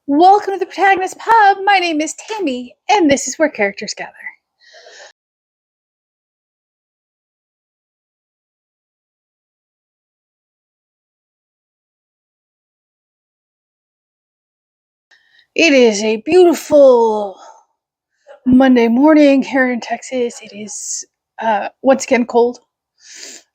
Welcome to the Protagonist Pub. My name is Tammy, and this is where characters gather. It is a beautiful Monday morning here in Texas. It is once again cold.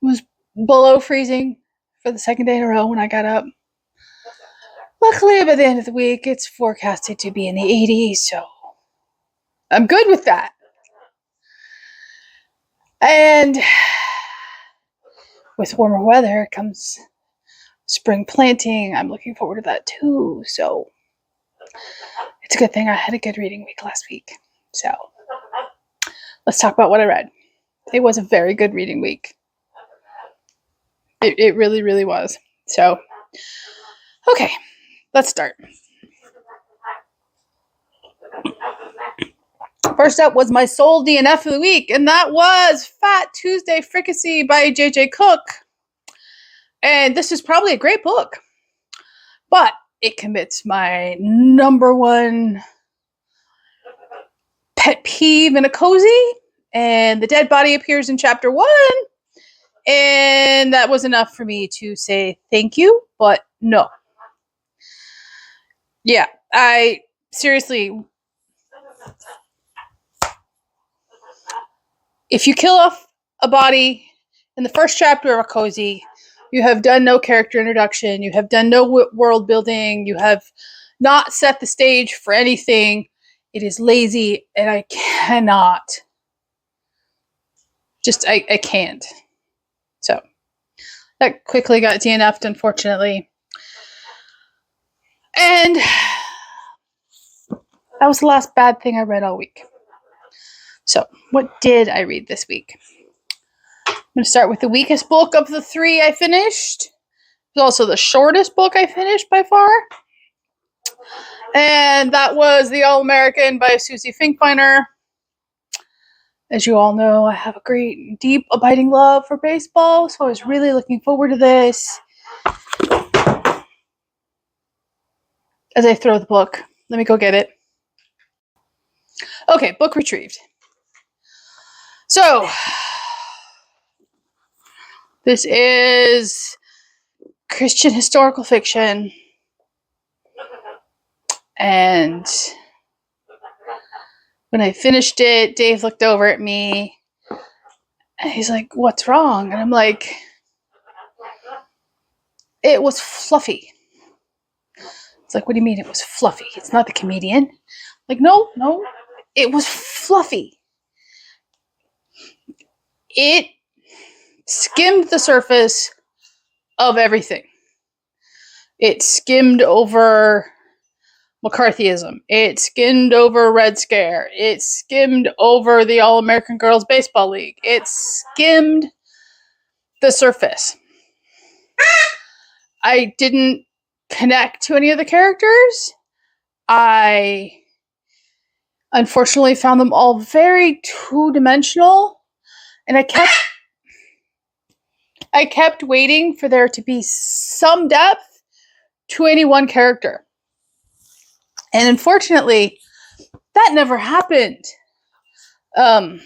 It was below freezing for the second day in a row when I got up. Luckily, by the end of the week, it's forecasted to be in the 80s, so I'm good with that. And with warmer weather comes spring planting. I'm looking forward to that too, so it's a good thing I had a good reading week last week. So let's talk about what I read. It was a very good reading week. It really, really was. So, okay, let's start. First up was my Soul DNF of the week, and that was Fat Tuesday Fricassee by J.J. Cook. And this is probably a great book, but it commits my number one pet peeve in a cozy, and the dead body appears in chapter 1, and that was enough for me to say thank you, but no. Yeah, I seriously, if you kill off a body in the first chapter of a cozy, you have done no character introduction, you have done no world building, you have not set the stage for anything. It is lazy, and I cannot. I can't. So, that quickly got DNF'd, unfortunately. And that was the last bad thing I read all week. So, what did I read this week? I'm going to start with the weakest book of the 3 I finished. It was also the shortest book I finished by far. And that was the AllAmerican by Susie Finkbiener. As you all know, I have a great, deep, abiding love for baseball, so I was really looking forward to this. As I throw the book, let me go get it. Okay, book retrieved. So, this is Christian historical fiction. And when I finished it, Dave looked over at me and he's like, "What's wrong?" And I'm like, "It was fluffy." It's like, "What do you mean it was fluffy? It's not the comedian." Like, no, it was fluffy. It skimmed the surface of everything. It skimmed over McCarthyism. It skimmed over Red Scare. It skimmed over the All-American Girls Baseball League. It skimmed the surface. I didn't connect to any of the characters. I unfortunately found them all very two-dimensional, and I kept waiting for there to be some depth to any one character. And unfortunately, that never happened. There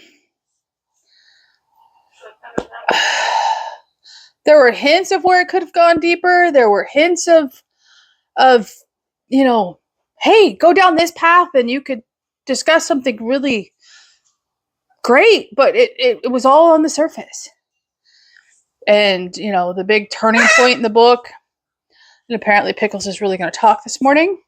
were hints of where it could have gone deeper. There were hints of hey, go down this path and you could discuss something really great, but it was all on the surface. And, the big turning point in the book, and apparently Pickles is really going to talk this morning,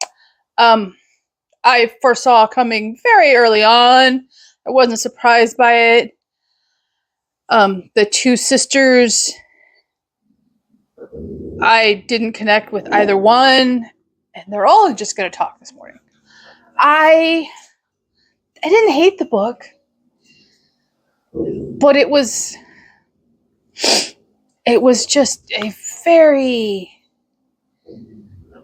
I foresaw coming very early on. I wasn't surprised by it. The 2 sisters, I didn't connect with either one, and they're all just going to talk this morning. I didn't hate the book, but it was just a very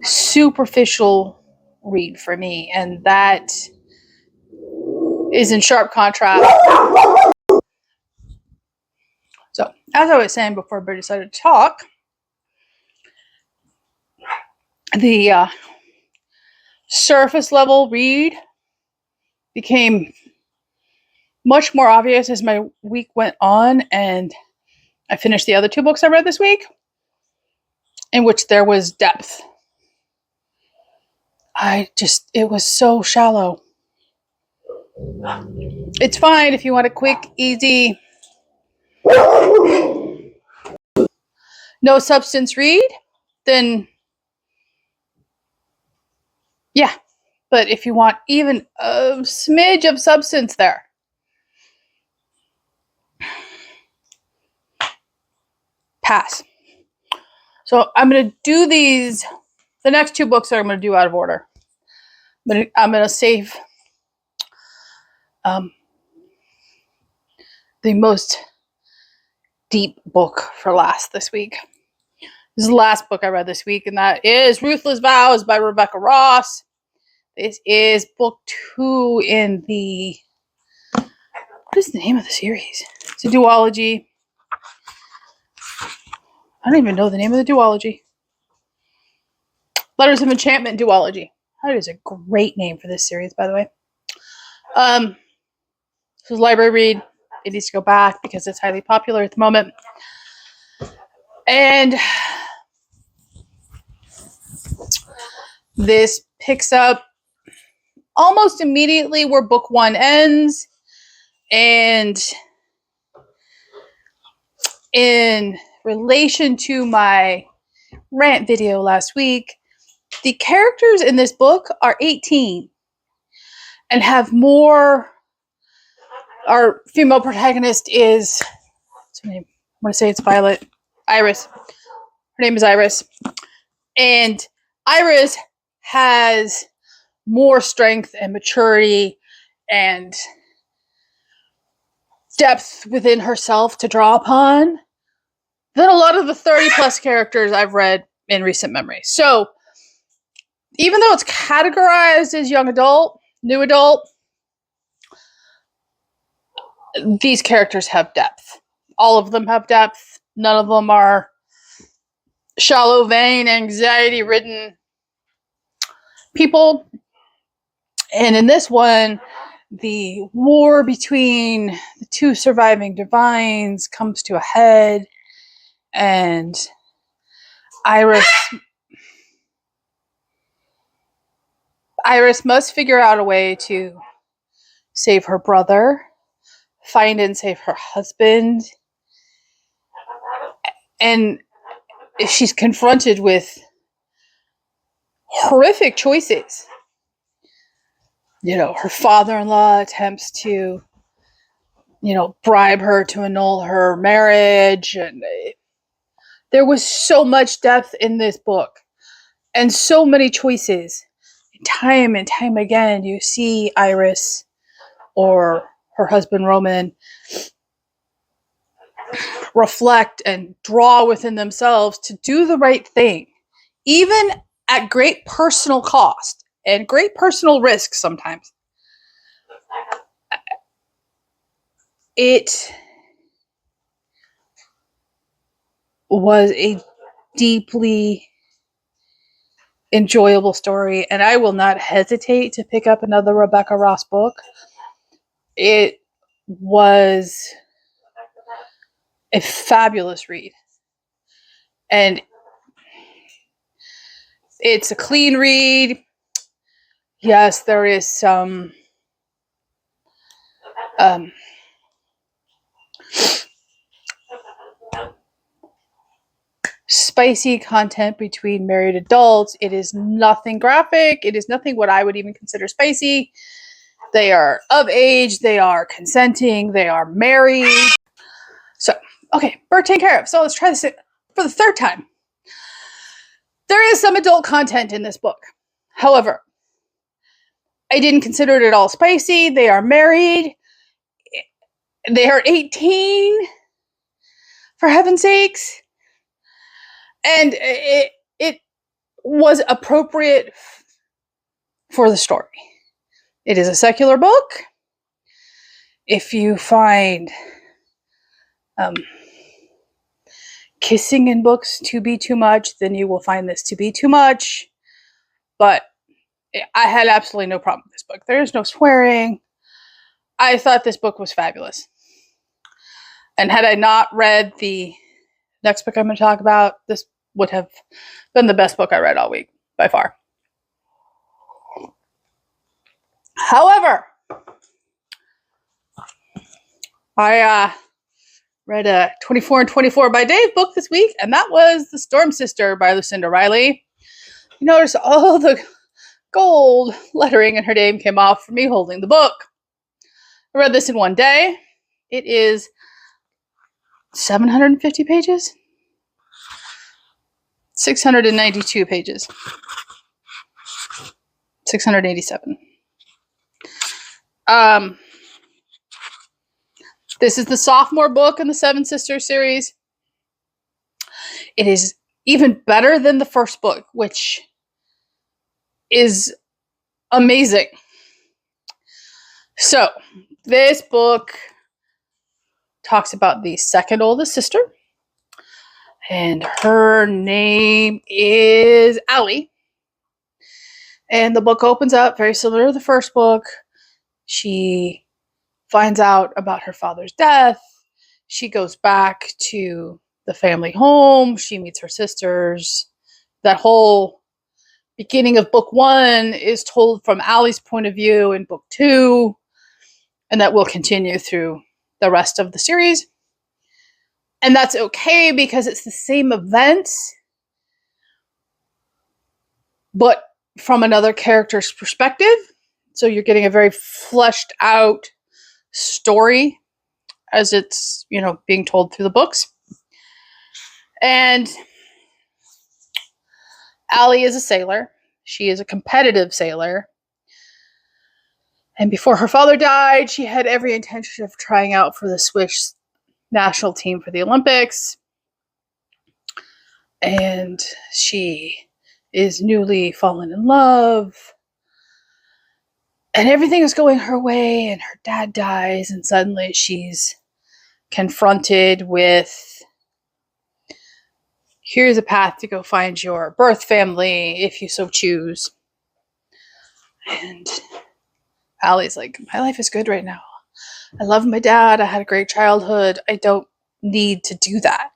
superficial read for me, and that is in sharp contrast. So, as I was saying before I decided to talk, the surface level read became much more obvious as my week went on, and I finished the other 2 books I read this week, in which there was depth. It was so shallow. It's fine if you want a quick, easy, no substance read, then yeah. But if you want even a smidge of substance there, pass. So I'm going to do these, the next 2 books I'm going to do out of order. But I'm going to save the most deep book for last this week. This is the last book I read this week, and that is Ruthless Vows by Rebecca Ross. This is book 2 in the... What is the name of the series? It's a duology. I don't even know the name of the duology. Letters of Enchantment duology. That is a great name for this series, by the way. This is a library read. It needs to go back because it's highly popular at the moment. And this picks up almost immediately where book 1 ends. And in relation to my rant video last week, the characters in this book are 18 and have more. Our female protagonist is, what's her name? I want to say it's Violet. Iris. Her name is Iris. And Iris has more strength and maturity and depth within herself to draw upon than a lot of the 30 plus characters I've read in recent memory. So even though it's categorized as young adult, new adult, these characters have depth. All of them have depth. None of them are shallow, vain, anxiety-ridden people. And in this one, the war between the 2 surviving divines comes to a head, and Iris must figure out a way to save her brother, find and save her husband, and she's confronted with horrific choices. You know, her father-in-law attempts to, bribe her to annul her marriage, and there was so much depth in this book, and so many choices. Time and time again, you see Iris or her husband Roman reflect and draw within themselves to do the right thing, even at great personal cost and great personal risk sometimes. It was a deeply enjoyable story, and I will not hesitate to pick up another Rebecca Ross book. It was a fabulous read, and it's a clean read. Yes, there is some spicy content between married adults. It is nothing graphic. It is nothing what I would even consider spicy. They are of age. They are consenting. They are married. So, okay, we're taken care of. So let's try this for the 3rd time. There is some adult content in this book. However, I didn't consider it at all spicy. They are married. They are 18, for heaven's sakes. And it was appropriate for the story. It is a secular book. If you find kissing in books to be too much, then you will find this to be too much. But I had absolutely no problem with this book. There's no swearing. I thought this book was fabulous. And had I not read the next book I'm going to talk about, this would have been the best book I read all week, by far. However, I read a 24 and 24 by Dave book this week, and that was The Storm Sister by Lucinda Riley. You notice all the gold lettering in her name came off for me holding the book. I read this in one day. It is 750 pages? 692 pages. 687. This is the sophomore book in the Seven Sisters series. It is even better than the first book, which is amazing. So, this book talks about the second oldest sister, and her name is Allie. And the book opens up very similar to the first book. She finds out about her father's death. She goes back to the family home. She meets her sisters. That whole beginning of book 1 is told from Allie's point of view in book 2, and that will continue through the rest of the series. And that's okay because it's the same events, but from another character's perspective. So you're getting a very fleshed out story as it's, being told through the books. And Allie is a sailor. She is a competitive sailor. And before her father died, she had every intention of trying out for the Swiss national team for the Olympics. And she is newly fallen in love. And everything is going her way, and her dad dies, and suddenly she's confronted with, here's a path to go find your birth family if you so choose. And Allie's like, my life is good right now. I love my dad. I had a great childhood. I don't need to do that.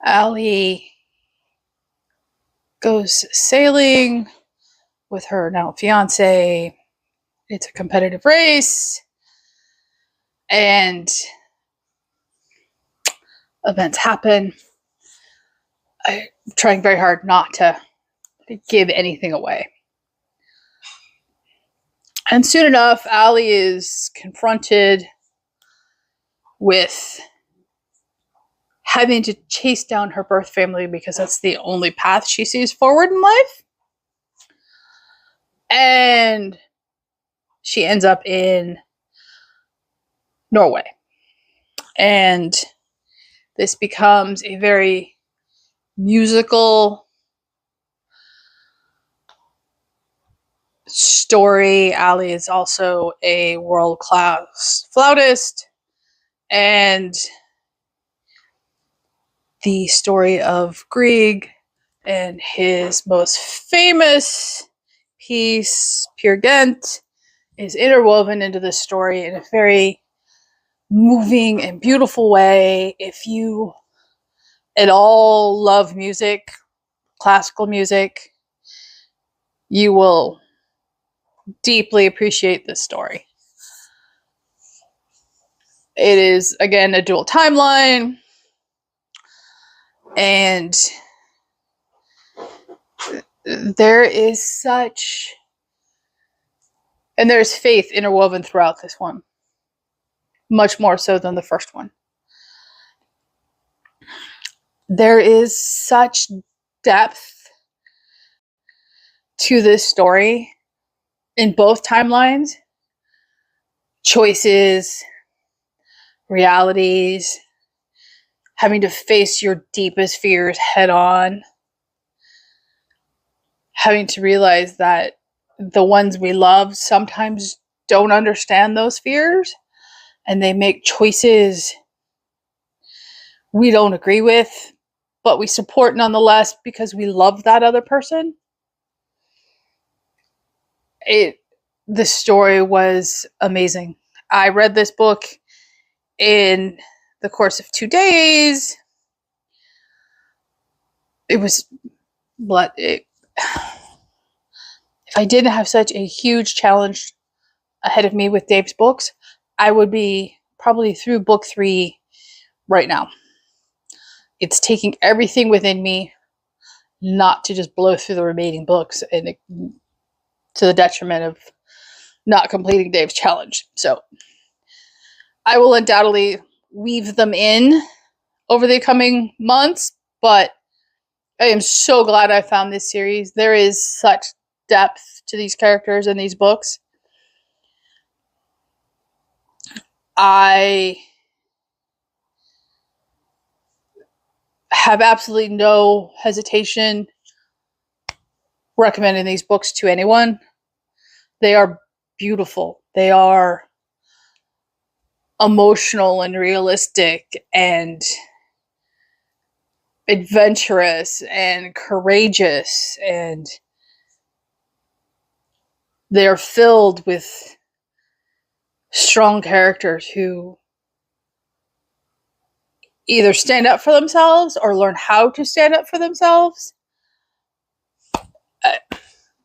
Allie goes sailing with her now fiance. It's a competitive race. And events happen. I'm trying very hard not to give anything away. And soon enough, Allie is confronted with having to chase down her birth family because that's the only path she sees forward in life. And she ends up in Norway. And this becomes a very musical story. Allie is also a world-class flautist. And the story of Grieg and his most famous piece, Peer Gynt, is interwoven into this story in a very moving and beautiful way. If you at all love music, classical music, you will deeply appreciate this story. It is, again, a dual timeline, and there's faith interwoven throughout this one, much more so than the first one. There is such depth to this story in both timelines. Choices, realities, having to face your deepest fears head on, having to realize that the ones we love sometimes don't understand those fears, and they make choices we don't agree with, but we support nonetheless because we love that other person. The story was amazing. I read this book in the course of 2 days. It was if I didn't have such a huge challenge ahead of me with Dave's books, I would be probably through book 3 right now. It's taking everything within me not to just blow through the remaining books and to the detriment of not completing Dave's challenge. So I will undoubtedly weave them in over the coming months, but I am so glad I found this series. There is such depth to these characters in these books. I have absolutely no hesitation recommending these books to anyone. They are beautiful. They are emotional and realistic and adventurous and courageous, and they're filled with strong characters who either stand up for themselves or learn how to stand up for themselves.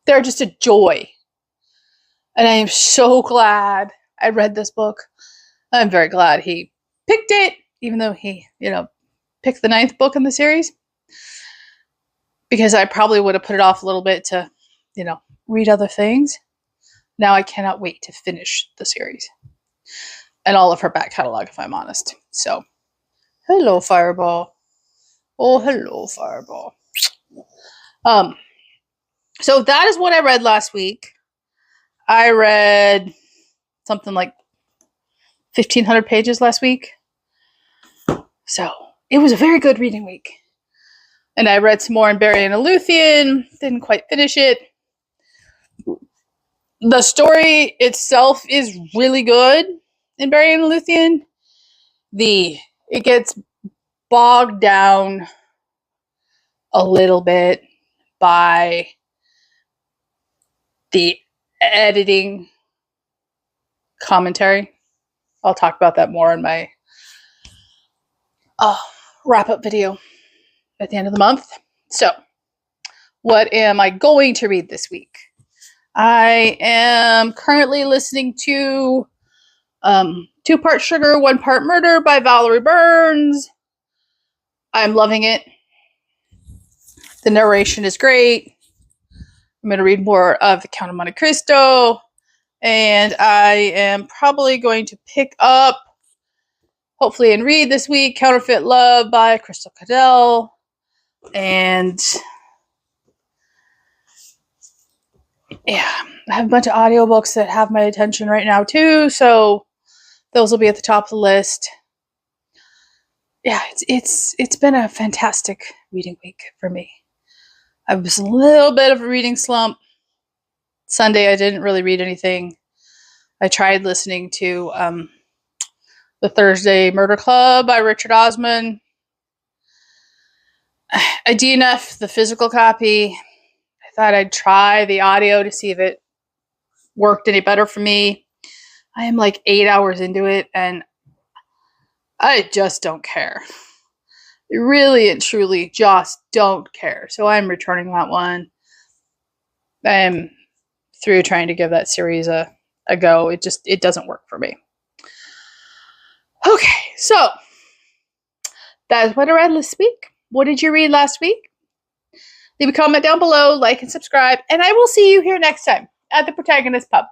They're just a joy. And I am so glad I read this book. I'm very glad he picked it, even though he, picked the 9th book in the series. Because I probably would have put it off a little bit to, read other things. Now I cannot wait to finish the series. And all of her back catalog, if I'm honest. So, hello, Fireball. Oh, hello, Fireball. So that is what I read last week. I read something like 1,500 pages last week. So it was a very good reading week. And I read some more in Barry and Luthien. Didn't quite finish it. The story itself is really good in Barry and Luthien. It gets bogged down a little bit by the editing commentary. I'll talk about that more in my wrap-up video at the end of the month. So, what am I going to read this week? I am currently listening to 2 Part Sugar, 1 Part Murder by Valerie Burns. I'm loving it. The narration is great. I'm going to read more of The Count of Monte Cristo. And I am probably going to pick up, hopefully, and read this week, Counterfeit Love by Crystal Cadell. And yeah, I have a bunch of audiobooks that have my attention right now too, so those will be at the top of the list. Yeah, it's been a fantastic reading week for me. I was a little bit of a reading slump. Sunday I didn't really read anything. I tried listening to The Thursday Murder Club by Richard Osman. I DNF'd the physical copy. I thought I'd try the audio to see if it worked any better for me. I am like 8 hours into it, and I just don't care. Really and truly just don't care. So I'm returning that one. I'm through trying to give that series a go. It doesn't work for me. Okay, so that is what I read this week. What did you read last week? Leave a comment down below, like and subscribe, and I will see you here next time at the Protagonist Pub.